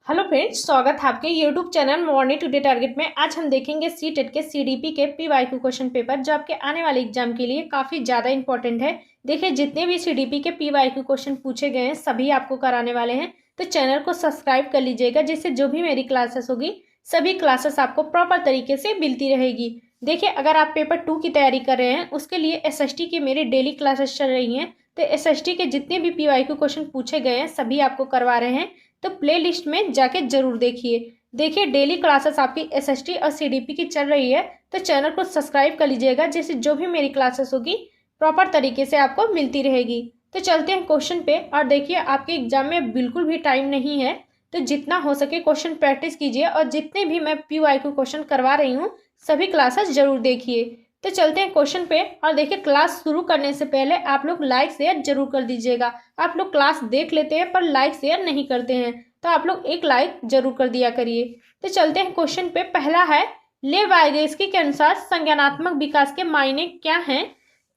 Hello friends, स्वागत है आपके YouTube channel morning today target में। आज हम देखेंगे सीटेट के सीडीपी के पीवाईक्यू क्वेश्चन पेपर, जो आपके आने वाले एग्जाम के लिए काफ़ी ज़्यादा इंपॉर्टेंट है। देखिए, जितने भी सीडीपी के पीवाईक्यू क्वेश्चन पूछे गए हैं सभी आपको कराने वाले हैं, तो चैनल को सब्सक्राइब कर लीजिएगा, जिससे जो भी मेरी क्लासेस होगी सभी क्लासेस आपको प्रॉपर तरीके से मिलती रहेगी। देखिए, अगर आप पेपर 2 की तैयारी कर रहे हैं, उसके लिए एसएसटी की मेरी डेली क्लासेस चल रही हैं, तो एसएसटी के जितने भी पीवाईक्यू क्वेश्चन पूछे गए हैं सभी आपको करवा रहे हैं, तो प्लेलिस्ट में जाके जरूर देखिए डेली क्लासेस आपकी एसएसटी और सीडीपी की चल रही है, तो चैनल को सब्सक्राइब कर लीजिएगा, जिससे जो भी मेरी क्लासेस होगी प्रॉपर तरीके से आपको मिलती रहेगी। तो चलते हैं क्वेश्चन पे। और देखिए, आपके एग्जाम में बिल्कुल भी टाइम नहीं है, तो जितना हो सके क्वेश्चन प्रैक्टिस कीजिए, और जितने भी मैं पीवाईक्यू क्वेश्चन करवा रही हूँ सभी क्लासेस जरूर देखिए। तो चलते हैं क्वेश्चन पे। और देखिए, क्लास शुरू करने से पहले आप लोग लाइक शेयर जरूर कर दीजिएगा। आप लोग क्लास देख लेते हैं पर लाइक शेयर नहीं करते हैं, तो आप लोग एक लाइक जरूर कर दिया करिए। तो चलते हैं क्वेश्चन पे। पहला है, लेव वाइगोत्स्की के अनुसार संज्ञानात्मक विकास के मायने क्या हैं?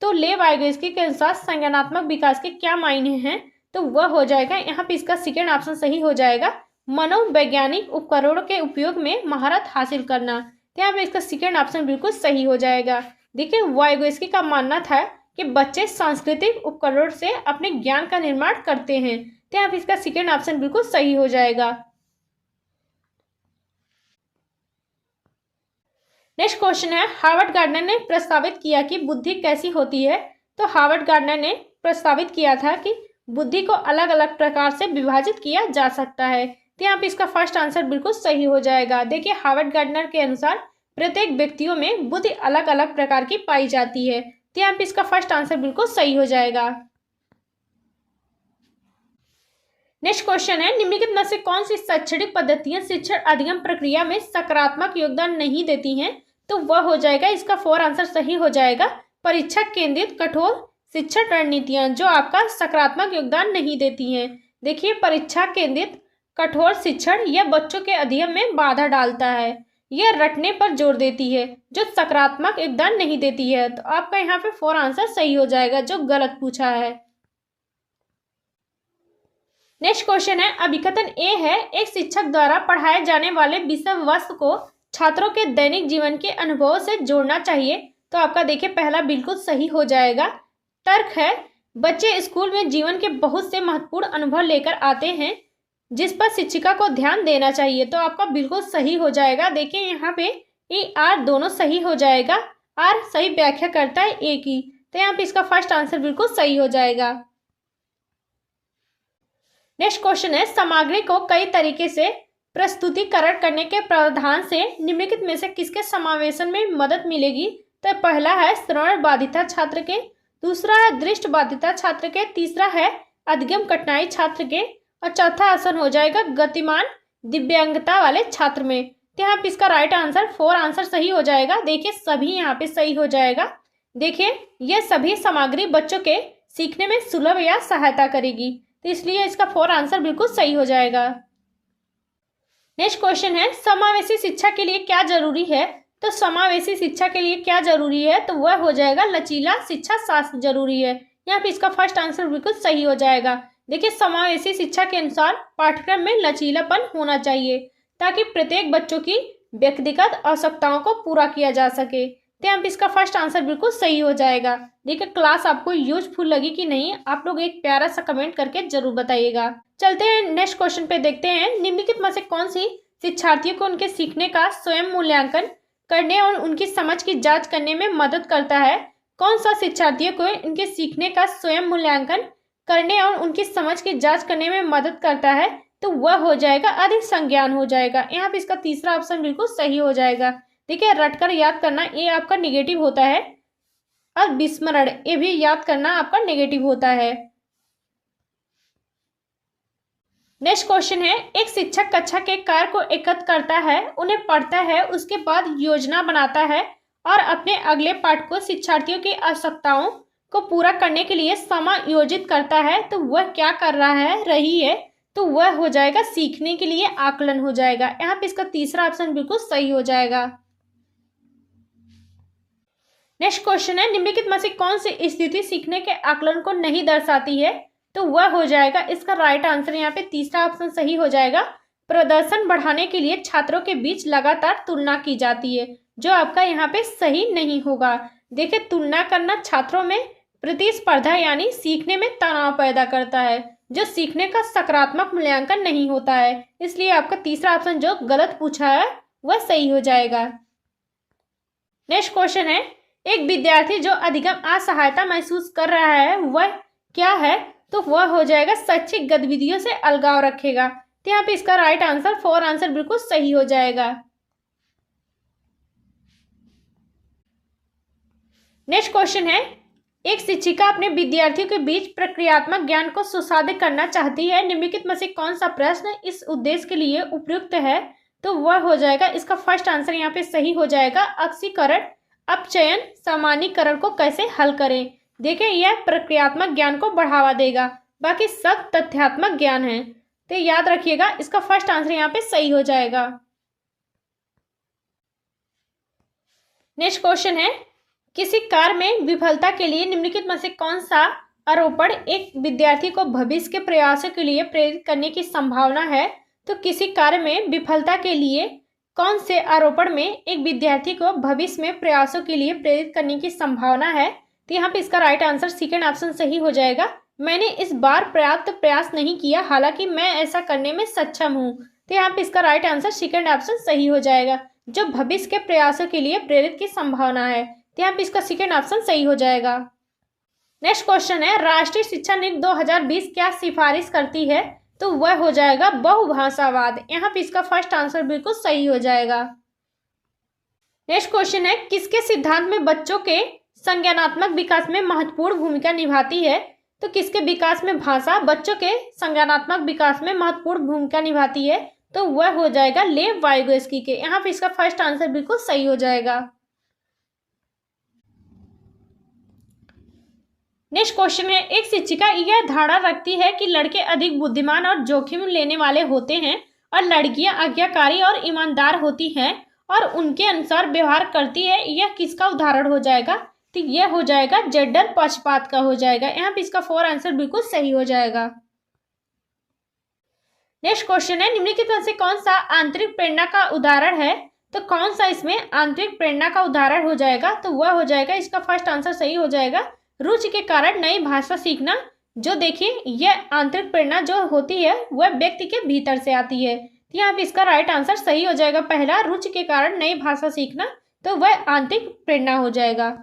तो लेव वाइगोत्स्की के अनुसार संज्ञानात्मक विकास के क्या मायने हैं? तो वह हो जाएगा, यहाँ पे इसका सेकेंड ऑप्शन सही हो जाएगा, मनोवैज्ञानिक उपकरणों के उपयोग में महारत हासिल करना। तो यहाँ पे इसका सेकेंड ऑप्शन बिल्कुल सही हो जाएगा। देखिए, वाइगोत्स्की का मानना था कि बच्चे सांस्कृतिक उपकरणों से अपने ज्ञान का निर्माण करते हैं, तो यहाँ पे इसका सेकेंड ऑप्शन बिल्कुल सही हो जाएगा। नेक्स्ट क्वेश्चन है, हार्वर्ड गार्डनर ने प्रस्तावित किया कि बुद्धि कैसी होती है? तो हार्वर्ड गार्डनर ने प्रस्तावित किया था कि बुद्धि को अलग अलग प्रकार से विभाजित किया जा सकता है, तो यहाँ पे इसका फर्स्ट आंसर बिल्कुल सही हो जाएगा। देखिए, हार्वर्ड गार्डनर के अनुसार प्रत्येक व्यक्तियों में बुद्धि अलग अलग प्रकार की पाई जाती है, तो यहाँ पे इसका फर्स्ट आंसर बिल्कुल सही हो जाएगा। नेक्स्ट क्वेश्चन है, निम्नलिखित में से कौन सी शैक्षणिक पद्धतियां शिक्षण अधिगम प्रक्रिया में सकारात्मक योगदान नहीं देती हैं? तो वह हो जाएगा, इसका फोर आंसर सही हो जाएगा, परीक्षा केंद्रित कठोर शिक्षण रणनीतियां, जो आपका सकारात्मक योगदान नहीं देती हैं। देखिए, परीक्षा केंद्रित कठोर शिक्षण यह बच्चों के अधिगम में बाधा डालता है, यह रटने पर जोर देती है, जो सकारात्मक योगदान नहीं देती है। तो आपका यहाँ पे फोर आंसर सही हो जाएगा, जो गलत पूछा है। नेक्स्ट क्वेश्चन है, अभिकथन ए है, एक शिक्षक द्वारा पढ़ाए जाने वाले विषय वस्तु को छात्रों के दैनिक जीवन के अनुभवों से जोड़ना चाहिए। तो आपका देखिए पहला बिल्कुल सही हो जाएगा। तर्क है, बच्चे स्कूल में जीवन के बहुत से महत्वपूर्ण अनुभव लेकर आते हैं, जिस पर शिक्षिका को ध्यान देना चाहिए। तो आपका बिल्कुल सही हो जाएगा। देखिए, यहाँ पे ए आर दोनों सही हो जाएगा, आर सही व्याख्या करता है ए की, तो यहाँ पे इसका फर्स्ट आंसर बिल्कुल सही हो जाएगा। नेक्स्ट क्वेश्चन है, सामग्री को कई तरीके से प्रस्तुतिकरण करने के प्रावधान से निम्नलिखित में से किसके समावेशन में मदद मिलेगी? तो पहला है श्रवण बाधिता छात्र के, दूसरा है दृष्टि बाधिता छात्र के, तीसरा है अधिगम कठिनाई छात्र के, और चौथा आंसर हो जाएगा गतिमान दिव्यांगता वाले छात्र में। तो यहाँ पे इसका राइट आंसर फोर आंसर सही हो जाएगा। देखिए, सभी यहाँ पे सही हो जाएगा। देखिए, यह सभी सामग्री बच्चों के सीखने में सुलभ या सहायता करेगी, तो इसलिए इसका फोर आंसर बिल्कुल सही हो जाएगा। नेक्स्ट क्वेश्चन है, समावेशी शिक्षा के लिए क्या जरूरी है? तो समावेशी शिक्षा के लिए क्या जरूरी है? तो वह हो जाएगा लचीला शिक्षा शास्त्र जरूरी है। यहाँ पे इसका फर्स्ट आंसर बिल्कुल सही हो जाएगा। देखिए, समावेशी शिक्षा के अनुसार पाठ्यक्रम में लचीलापन होना चाहिए, ताकि प्रत्येक बच्चों की व्यक्तिगत आवश्यकताओं को पूरा किया जा सके। तो यहाँ पे इसका फर्स्ट आंसर बिल्कुल सही हो जाएगा। देखिए, क्लास आपको यूजफुल लगी कि नहीं, आप लोग एक प्यारा सा कमेंट करके जरूर बताइएगा। चलते हैं नेक्स्ट क्वेश्चन पे, देखते हैं निम्नलिखित में से कौन सी शिक्षार्थियों को उनके सीखने का स्वयं मूल्यांकन करने और उनकी समझ की जांच करने में मदद करता है? कौन सा शिक्षार्थियों को उनके सीखने का स्वयं मूल्यांकन करने और उनकी समझ की जांच करने में मदद करता है? तो वह हो जाएगा अधिक संज्ञान हो जाएगा। यहाँ पे इसका तीसरा ऑप्शन बिल्कुल सही हो जाएगा। देखिए, रटकर याद करना ये आपका निगेटिव होता है, और विस्मरण ये भी याद करना आपका नेगेटिव होता है। नेक्स्ट क्वेश्चन है, एक शिक्षक कक्षा के कार्य को एकत्र करता है, उन्हें पढ़ता है, उसके बाद योजना बनाता है और अपने अगले पाठ को शिक्षार्थियों की आवश्यकताओं को पूरा करने के लिए समायोजित करता है। तो वह क्या कर रहा है रही है? तो वह हो जाएगा सीखने के लिए आकलन हो जाएगा। यहाँ पे इसका तीसरा ऑप्शन बिल्कुल सही हो जाएगा। नेक्स्ट क्वेश्चन है, निम्नलिखित में से कौन सी स्थिति सीखने के आकलन को नहीं दर्शाती है? तो वह हो जाएगा, इसका राइट आंसर यहाँ पे तीसरा ऑप्शन सही हो जाएगा, प्रदर्शन बढ़ाने के लिए छात्रों के बीच लगातार तुलना की जाती है, जो आपका यहाँ पे सही नहीं होगा। देखिए, तुलना करना छात्रों में प्रतिस्पर्धा यानी सीखने में तनाव पैदा करता है, जो सीखने का सकारात्मक मूल्यांकन नहीं होता है। इसलिए आपका तीसरा ऑप्शन जो गलत पूछा है वह सही हो जाएगा। नेक्स्ट क्वेश्चन है, एक विद्यार्थी जो अधिगम असहायता महसूस कर रहा है वह क्या है? तो वह हो जाएगा शैक्षिक गतिविधियों से अलगाव रखेगा। तो यहाँ पे इसका राइट आंसर 4 आंसर बिल्कुल सही हो जाएगा। नेक्स्ट क्वेश्चन है, एक शिक्षिका अपने विद्यार्थियों के बीच प्रक्रियात्मक ज्ञान को सुसाधित करना चाहती है। निम्नलिखित में से कौन सा प्रश्न इस उद्देश्य के लिए उपयुक्त है? तो वह हो जाएगा, इसका फर्स्ट आंसर यहाँ पे सही हो जाएगा, अक्सीकरण अपचयन सामान्यीकरण को कैसे हल करें। देखिए, यह प्रक्रियात्मक ज्ञान को बढ़ावा देगा, बाकी सब तथ्यात्मक ज्ञान है। तो याद रखिएगा, इसका फर्स्ट आंसर यहाँ पे सही हो जाएगा। नेक्स्ट क्वेश्चन है, किसी कार्य में विफलता के लिए निम्नलिखित में से कौन सा आरोपण एक विद्यार्थी को भविष्य के प्रयासों के लिए प्रेरित करने की संभावना है? तो किसी कार्य में विफलता के लिए कौन से आरोपण में एक विद्यार्थी को भविष्य में प्रयासों के लिए प्रेरित करने की संभावना है? तो यहाँ पे इसका राइट आंसर सेकंड ऑप्शन सही हो जाएगा, मैंने इस बार पर्याप्त प्रयास नहीं किया, हालांकि मैं ऐसा करने में सक्षम हूँ। तो यहाँ पे इसका राइट आंसर सेकंड ऑप्शन सही हो जाएगा, जो भविष्य के प्रयासों के लिए प्रेरित की संभावना है। तो यहाँ पे इसका सेकंड ऑप्शन सही हो जाएगा। नेक्स्ट क्वेश्चन है, राष्ट्रीय शिक्षा नीति 2020 क्या सिफारिश करती है? तो वह हो जाएगा बहुभाषावाद। यहाँ पे इसका फर्स्ट आंसर बिल्कुल सही हो जाएगा। नेक्स्ट क्वेश्चन है, किसके सिद्धांत में बच्चों के संज्ञानात्मक विकास में महत्वपूर्ण भूमिका निभाती है? तो किसके विकास में भाषा बच्चों के संज्ञानात्मक विकास में महत्वपूर्ण भूमिका निभाती है? तो वह हो जाएगा लेव वाइगोस्की के। यहाँ पे इसका फर्स्ट आंसर बिल्कुल सही हो जाएगा। नेक्स्ट क्वेश्चन है, एक शिक्षिका यह धारणा रखती है कि लड़के अधिक बुद्धिमान और जोखिम लेने वाले होते हैं और लड़कियां आज्ञाकारी और ईमानदार होती हैं और उनके अनुसार व्यवहार करती है। यह किसका उदाहरण हो जाएगा? तो यह हो जाएगा जेंडर पक्षपात का हो जाएगा। यहाँ पे इसका 4 आंसर बिल्कुल सही हो जाएगा। नेक्स्ट क्वेश्चन है, निम्नलिखित में से कौन सा आंतरिक प्रेरणा का उदाहरण है? तो कौन सा इसमें आंतरिक प्रेरणा का उदाहरण हो जाएगा? तो वह हो जाएगा, इसका फर्स्ट आंसर सही हो जाएगा, रुचि के कारण नई भाषा सीखना। जो देखिए, यह आंतरिक प्रेरणा जो होती है वह व्यक्ति के भीतर से आती है। तो यहाँ पे इसका राइट आंसर सही हो जाएगा, पहला रुचि के कारण नई भाषा सीखना, तो वह आंतरिक प्रेरणा हो जाएगा।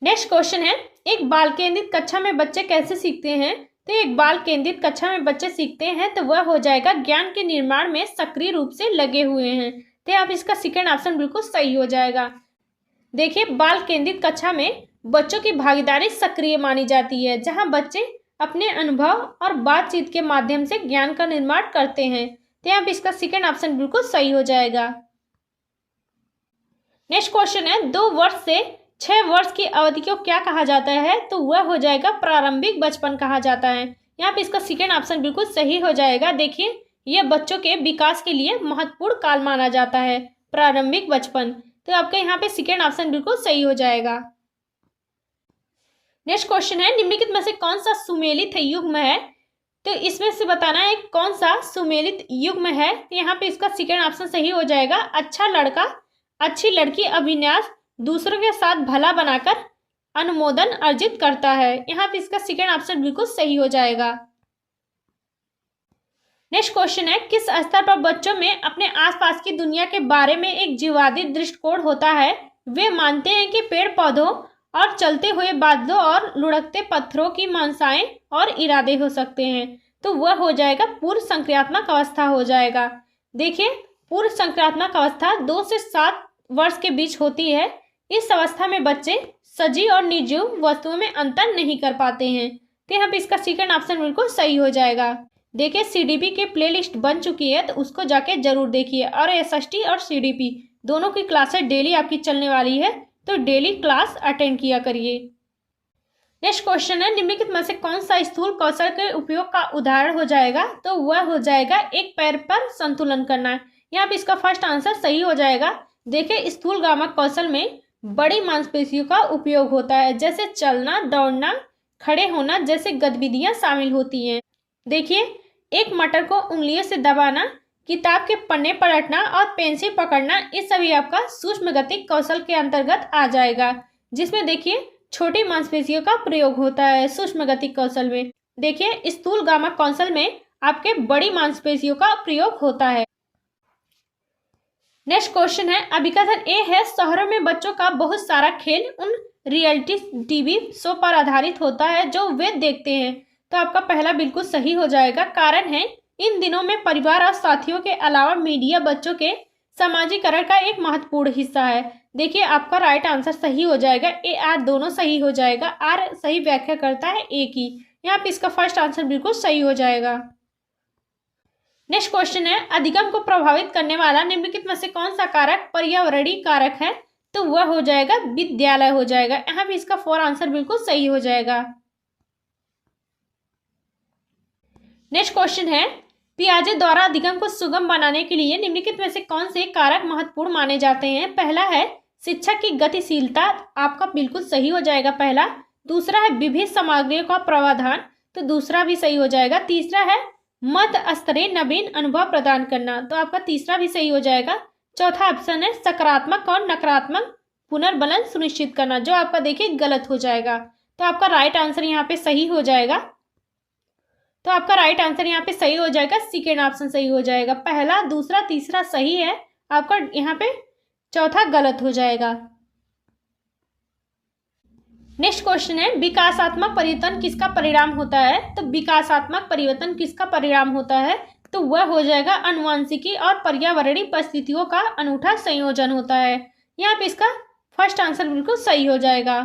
नेक्स्ट क्वेश्चन है, एक बाल केंद्रित कक्षा में बच्चे कैसे सीखते हैं? तो एक बाल केंद्रित कक्षा में बच्चे सीखते हैं तो वह हो जाएगा ज्ञान के निर्माण में सक्रिय रूप से लगे हुए हैं। तो आप इसका सेकंड ऑप्शन बिल्कुल सही हो जाएगा। देखिए, बाल केंद्रित कक्षा में बच्चों की भागीदारी सक्रिय मानी जाती है, जहां बच्चे अपने अनुभव और बातचीत के माध्यम से ज्ञान का निर्माण करते हैं। तो यहाँ पे इसका सेकंड ऑप्शन बिल्कुल सही हो जाएगा। नेक्स्ट क्वेश्चन है, 2 वर्ष से 6 वर्ष की अवधि को क्या कहा जाता है? तो वह हो जाएगा प्रारंभिक बचपन कहा जाता है। यहाँ पे इसका सेकंड ऑप्शन बिल्कुल सही हो जाएगा। देखिए, यह बच्चों के विकास के लिए महत्वपूर्ण काल माना जाता है, प्रारंभिक बचपन। तो आपका यहाँ पे सेकंड ऑप्शन बिल्कुल सही हो जाएगा। नेक्स्ट क्वेश्चन है, निम्नलिखित में से कौन सा सुमेलित युग्म है? तो इसमें से बताना है कौन सा सुमेलित युग्म है। तो यहाँ पे इसका सेकंड ऑप्शन सही हो जाएगा, अच्छा लड़का अच्छी लड़की अभिन्यास दूसरों के साथ भला बनाकर अनुमोदन अर्जित करता है। यहाँ पे इसका सेकंड ऑप्शन बिल्कुल सही हो जाएगा। नेक्स्ट क्वेश्चन है, किस स्तर पर बच्चों में अपने आसपास की दुनिया के बारे में एक जीववादी दृष्टिकोण होता है? वे मानते हैं कि पेड़ पौधों और चलते हुए बादलों और लुढ़कते पत्थरों की मंशाएं और इरादे हो सकते हैं। तो वह हो जाएगा पूर्व संक्रियात्मक अवस्था हो जाएगा। देखिए, पूर्व संक्रियात्मक अवस्था 2 से 7 वर्ष के बीच होती है। इस अवस्था में बच्चे सजीव और निर्जीव वस्तुओं में अंतर नहीं कर पाते हैं। तो यहाँ पे इसका सेकंड ऑप्शन बिल्कुल सही हो जाएगा। देखिए, सीडीपी के प्लेलिस्ट बन चुकी है, तो उसको जाके जरूर देखिए। और एसएसटी और सीडीपी दोनों की क्लासेस डेली आपकी चलने वाली है, तो डेली क्लास अटेंड किया करिए। नेक्स्ट क्वेश्चन है, निम्नलिखित में से कौन सा स्थूल कौशल के उपयोग का उदाहरण हो जाएगा? तो वह हो जाएगा एक पैर पर संतुलन करना। यहाँ पे इसका फर्स्ट आंसर सही हो जाएगा। देखिए, स्थूलगामक कौशल में बड़ी मांसपेशियों का उपयोग होता है, जैसे चलना, दौड़ना, खड़े होना जैसे गतिविधियां शामिल होती हैं। देखिए, एक मटर को उंगलियों से दबाना, किताब के पन्ने पलटना और पेंसिल पकड़ना, ये सभी आपका सूक्ष्म गतिक कौशल के अंतर्गत आ जाएगा, जिसमें देखिए छोटी मांसपेशियों का प्रयोग होता है सूक्ष्म गतिक कौशल में। देखिए स्थूल गामक कौशल में आपके बड़ी मांसपेशियों का प्रयोग होता है। नेक्स्ट क्वेश्चन है, अभिकथन ए है, शहरों में बच्चों का बहुत सारा खेल उन रियलिटी टीवी शो पर आधारित होता है जो वे देखते हैं। तो आपका पहला बिल्कुल सही हो जाएगा। कारण है, इन दिनों में परिवार और साथियों के अलावा मीडिया बच्चों के सामाजिकरण का एक महत्वपूर्ण हिस्सा है। देखिए आपका राइट आंसर सही हो जाएगा। ए आर दोनों सही हो जाएगा। आर सही व्याख्या करता है ए की। यहाँ पे इसका फर्स्ट आंसर बिल्कुल सही हो जाएगा। नेक्स्ट क्वेश्चन है, अधिगम को प्रभावित करने वाला निम्नलिखित में से कौन सा कारक पर्यावरणीय कारक है? तो वह हो जाएगा विद्यालय हो जाएगा। यहाँ पे इसका फोर आंसर बिल्कुल सही हो जाएगा। नेक्स्ट क्वेश्चन है, पियाजे द्वारा अधिगम को सुगम बनाने के लिए निम्नलिखित में से कौन से कारक महत्वपूर्ण माने जाते हैं? पहला है शिक्षा की गतिशीलता, आपका बिल्कुल सही हो जाएगा पहला। दूसरा है विभिन्न सामग्रियों का प्रावधान, तो दूसरा भी सही हो जाएगा। तीसरा है मध्य स्तरीय नवीन अनुभव प्रदान करना, तो आपका तीसरा भी सही हो जाएगा। चौथा ऑप्शन है सकारात्मक और नकारात्मक पुनर्बलन सुनिश्चित करना, जो आपका देखिए गलत हो जाएगा। तो आपका राइट आंसर यहाँ पे सही हो जाएगा। तो आपका राइट आंसर यहाँ पे सही हो जाएगा, सेकेंड ऑप्शन सही हो जाएगा। पहला, दूसरा, तीसरा सही है, आपका यहाँ पे चौथा गलत हो जाएगा। नेक्स्ट क्वेश्चन है, विकासात्मक परिवर्तन किसका परिणाम होता है? तो विकासात्मक परिवर्तन किसका परिणाम होता है? तो वह हो जाएगा आनुवंशिकी और पर्यावरणीय परिस्थितियों का अनूठा संयोजन होता है। यहाँ पे इसका फर्स्ट आंसर बिल्कुल सही हो जाएगा।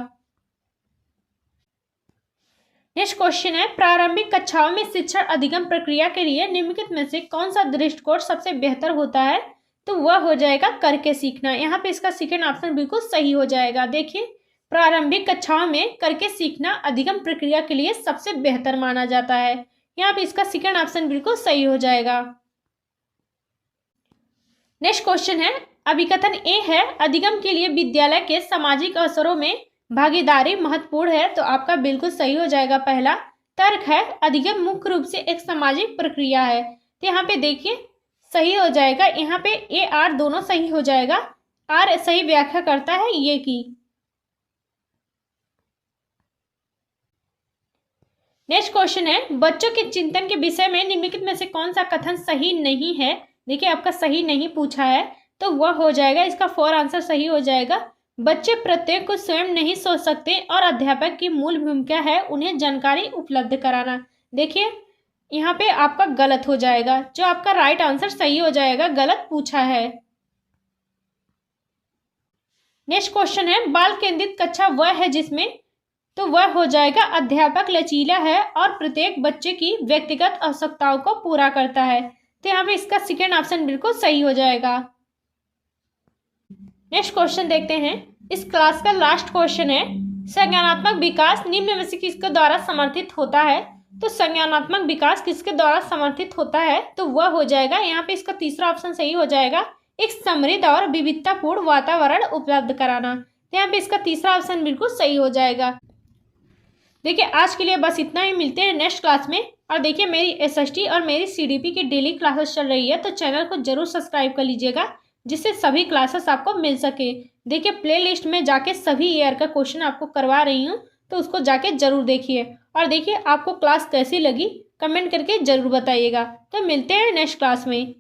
नेक्स्ट क्वेश्चन है, प्रारंभिक कक्षाओं में शिक्षण अधिगम प्रक्रिया के लिए निम्नलिखित में से कौन सा दृष्टिकोण सबसे बेहतर होता है? तो वह हो जाएगा करके सीखना। यहाँ पे इसका सेकेंड ऑप्शन बिल्कुल सही हो जाएगा। देखिए प्रारंभिक कक्षाओं में करके सीखना अधिगम प्रक्रिया के लिए सबसे बेहतर माना जाता है। यहाँ पे इसका सेकेंड ऑप्शन बिल्कुल सही हो जाएगा। नेक्स्ट क्वेश्चन है, अभिकथन ए है, अधिगम के लिए विद्यालय के सामाजिक अवसरों में भागीदारी महत्वपूर्ण है, तो आपका बिल्कुल सही हो जाएगा पहला। तर्क है, अधिगम मुख्य रूप से एक सामाजिक प्रक्रिया है, तो यहाँ पे देखिए सही हो जाएगा। यहाँ पे ए आर दोनों सही हो जाएगा। आर सही व्याख्या करता है ये की। नेक्स्ट क्वेश्चन है, बच्चों के चिंतन के विषय में निम्नलिखित में से कौन सा कथन सही नहीं है? देखिए आपका सही नहीं पूछा है, तो वह हो जाएगा, इसका फोर आंसर सही हो जाएगा। बच्चे प्रत्येक को स्वयं नहीं सोच सकते और अध्यापक की मूल भूमिका है उन्हें जानकारी उपलब्ध कराना। देखिए यहाँ पे आपका गलत हो जाएगा, जो आपका राइट आंसर सही हो जाएगा, गलत पूछा है। नेक्स्ट क्वेश्चन है, बाल केंद्रित कक्षा वह है जिसमें, तो वह हो जाएगा अध्यापक लचीला है और प्रत्येक बच्चे की व्यक्तिगत आवश्यकताओं को पूरा करता है, तो यहाँ पे इसका सेकेंड ऑप्शन बिल्कुल सही हो जाएगा। नेक्स्ट क्वेश्चन देखते हैं, इस क्लास का लास्ट क्वेश्चन है, संज्ञानात्मक विकास निम्न में से किसके द्वारा समर्थित होता है? तो संज्ञानात्मक विकास किसके द्वारा समर्थित होता है? तो वह हो जाएगा, यहाँ पे इसका तीसरा ऑप्शन सही हो जाएगा, एक समृद्ध और विविधतापूर्ण वातावरण उपलब्ध कराना, तो यहाँ पे इसका तीसरा ऑप्शन बिल्कुल सही हो जाएगा। देखिए आज के लिए बस इतना ही, मिलते हैं नेक्स्ट क्लास में। और देखिए मेरी एसएसटी और मेरी सीडीपी की डेली क्लासेस चल रही है, तो चैनल को जरूर सब्सक्राइब कर लीजिएगा, जिससे सभी क्लासेस आपको मिल सके। देखिए प्लेलिस्ट में जाके सभी ईयर का क्वेश्चन आपको करवा रही हूँ, तो उसको जाके जरूर देखिए। और देखिए आपको क्लास कैसी लगी कमेंट करके जरूर बताइएगा। तो मिलते हैं नेक्स्ट क्लास में।